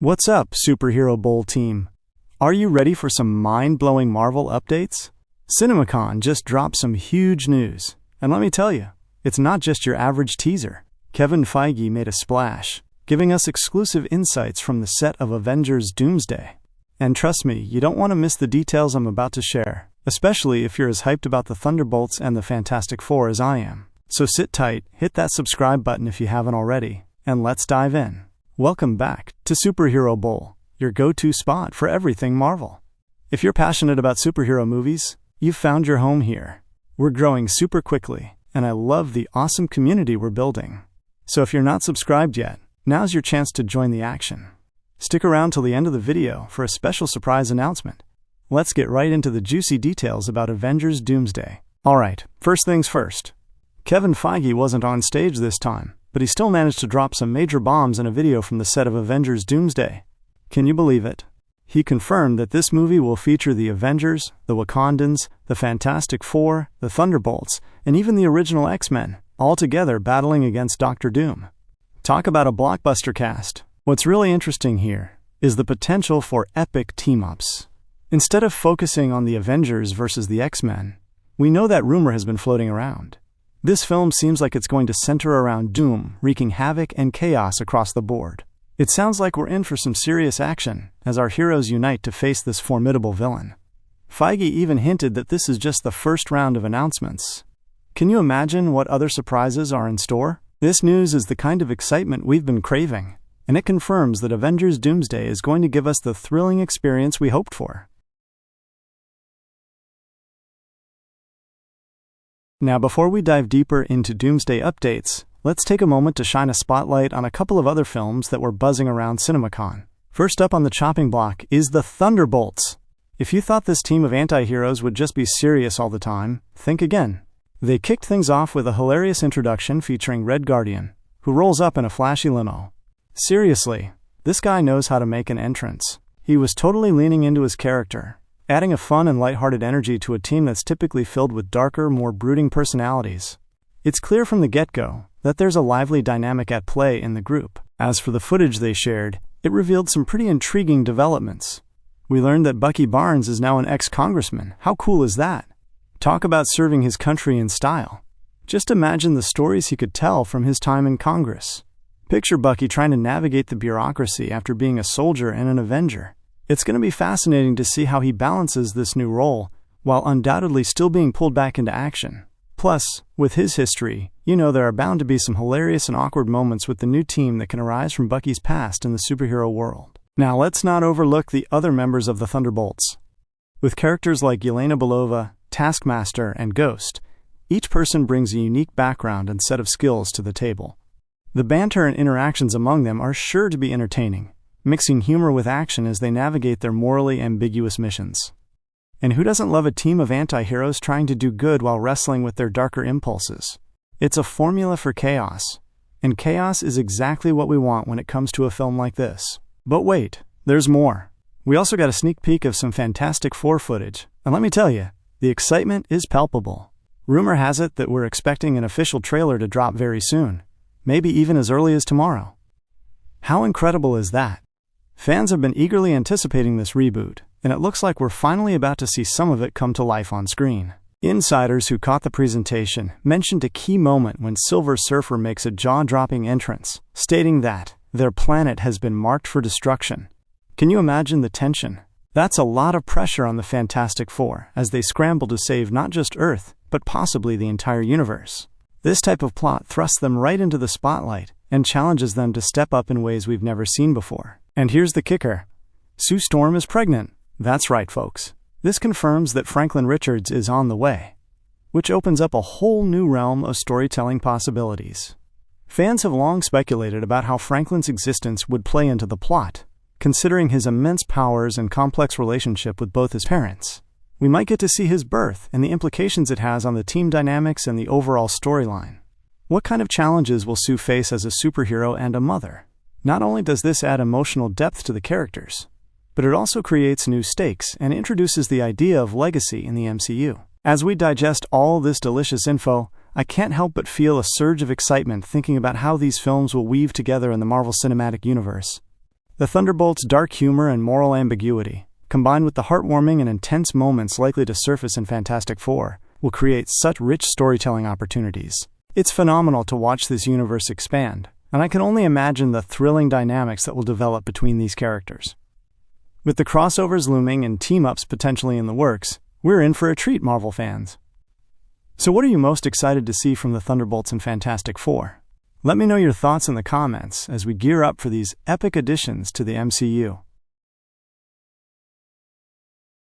What's up, Superhero Bowl team? Are you ready for some mind-blowing Marvel updates? CinemaCon just dropped some huge news, and let me tell you, it's not just your average teaser. Kevin Feige made a splash, giving us exclusive insights from the set of Avengers Doomsday. And trust me, you don't want to miss the details I'm about to share, especially if you're as hyped about the Thunderbolts and the Fantastic Four as I am. So sit tight, hit that subscribe button if you haven't already, and let's dive in. Welcome back to Superhero Bowl, your go-to spot for everything Marvel. If you're passionate about superhero movies, you've found your home here. We're growing super quickly, and I love the awesome community we're building. So if you're not subscribed yet, now's your chance to join the action. Stick around till the end of the video for a special surprise announcement. Let's get right into the juicy details about Avengers Doomsday. Alright, first things first. Kevin Feige wasn't on stage this time, but he still managed to drop some major bombs in a video from the set of Avengers Doomsday. Can you believe it? He confirmed that this movie will feature the Avengers, the Wakandans, the Fantastic Four, the Thunderbolts, and even the original X-Men, all together battling against Dr. Doom. Talk about a blockbuster cast. What's really interesting here is the potential for epic team-ups. Instead of focusing on the Avengers versus the X-Men, we know that rumor has been floating around. This film seems like it's going to center around Doom, wreaking havoc and chaos across the board. It sounds like we're in for some serious action as our heroes unite to face this formidable villain. Feige even hinted that this is just the first round of announcements. Can you imagine what other surprises are in store? This news is the kind of excitement we've been craving, and it confirms that Avengers Doomsday is going to give us the thrilling experience we hoped for. Now, before we dive deeper into Doomsday updates, let's take a moment to shine a spotlight on a couple of other films that were buzzing around CinemaCon. First up on the chopping block is the Thunderbolts. If you thought this team of anti-heroes would just be serious all the time, think again. They kicked things off with a hilarious introduction featuring Red Guardian, who rolls up in a flashy limo. Seriously, this guy knows how to make an entrance. He was totally leaning into his character, adding a fun and lighthearted energy to a team that's typically filled with darker, more brooding personalities. It's clear from the get-go that there's a lively dynamic at play in the group. As for the footage they shared, it revealed some pretty intriguing developments. We learned that Bucky Barnes is now an ex-congressman. How cool is that? Talk about serving his country in style. Just imagine the stories he could tell from his time in Congress. Picture Bucky trying to navigate the bureaucracy after being a soldier and an Avenger. It's going to be fascinating to see how he balances this new role, while undoubtedly still being pulled back into action. Plus, with his history, you know there are bound to be some hilarious and awkward moments with the new team that can arise from Bucky's past in the superhero world. Now let's not overlook the other members of the Thunderbolts. With characters like Yelena Belova, Taskmaster, and Ghost, each person brings a unique background and set of skills to the table. The banter and interactions among them are sure to be entertaining, mixing humor with action as they navigate their morally ambiguous missions. And who doesn't love a team of anti-heroes trying to do good while wrestling with their darker impulses? It's a formula for chaos, and chaos is exactly what we want when it comes to a film like this. But wait, there's more. We also got a sneak peek of some Fantastic Four footage, and let me tell you, the excitement is palpable. Rumor has it that we're expecting an official trailer to drop very soon, maybe even as early as tomorrow. How incredible is that? Fans have been eagerly anticipating this reboot, and it looks like we're finally about to see some of it come to life on screen. Insiders who caught the presentation mentioned a key moment when Silver Surfer makes a jaw-dropping entrance, stating that their planet has been marked for destruction. Can you imagine the tension? That's a lot of pressure on the Fantastic Four as they scramble to save not just Earth, but possibly the entire universe. This type of plot thrusts them right into the spotlight and challenges them to step up in ways we've never seen before. And here's the kicker. Sue Storm is pregnant. That's right, folks. This confirms that Franklin Richards is on the way, which opens up a whole new realm of storytelling possibilities. Fans have long speculated about how Franklin's existence would play into the plot, considering his immense powers and complex relationship with both his parents. We might get to see his birth and the implications it has on the team dynamics and the overall storyline. What kind of challenges will Sue face as a superhero and a mother? Not only does this add emotional depth to the characters, but it also creates new stakes and introduces the idea of legacy in the MCU. As we digest all this delicious info, I can't help but feel a surge of excitement thinking about how these films will weave together in the Marvel Cinematic Universe. The Thunderbolts' dark humor and moral ambiguity, combined with the heartwarming and intense moments likely to surface in Fantastic Four, will create such rich storytelling opportunities. It's phenomenal to watch this universe expand, and I can only imagine the thrilling dynamics that will develop between these characters. With the crossovers looming and team-ups potentially in the works, we're in for a treat, Marvel fans. So what are you most excited to see from the Thunderbolts and Fantastic Four? Let me know your thoughts in the comments as we gear up for these epic additions to the MCU.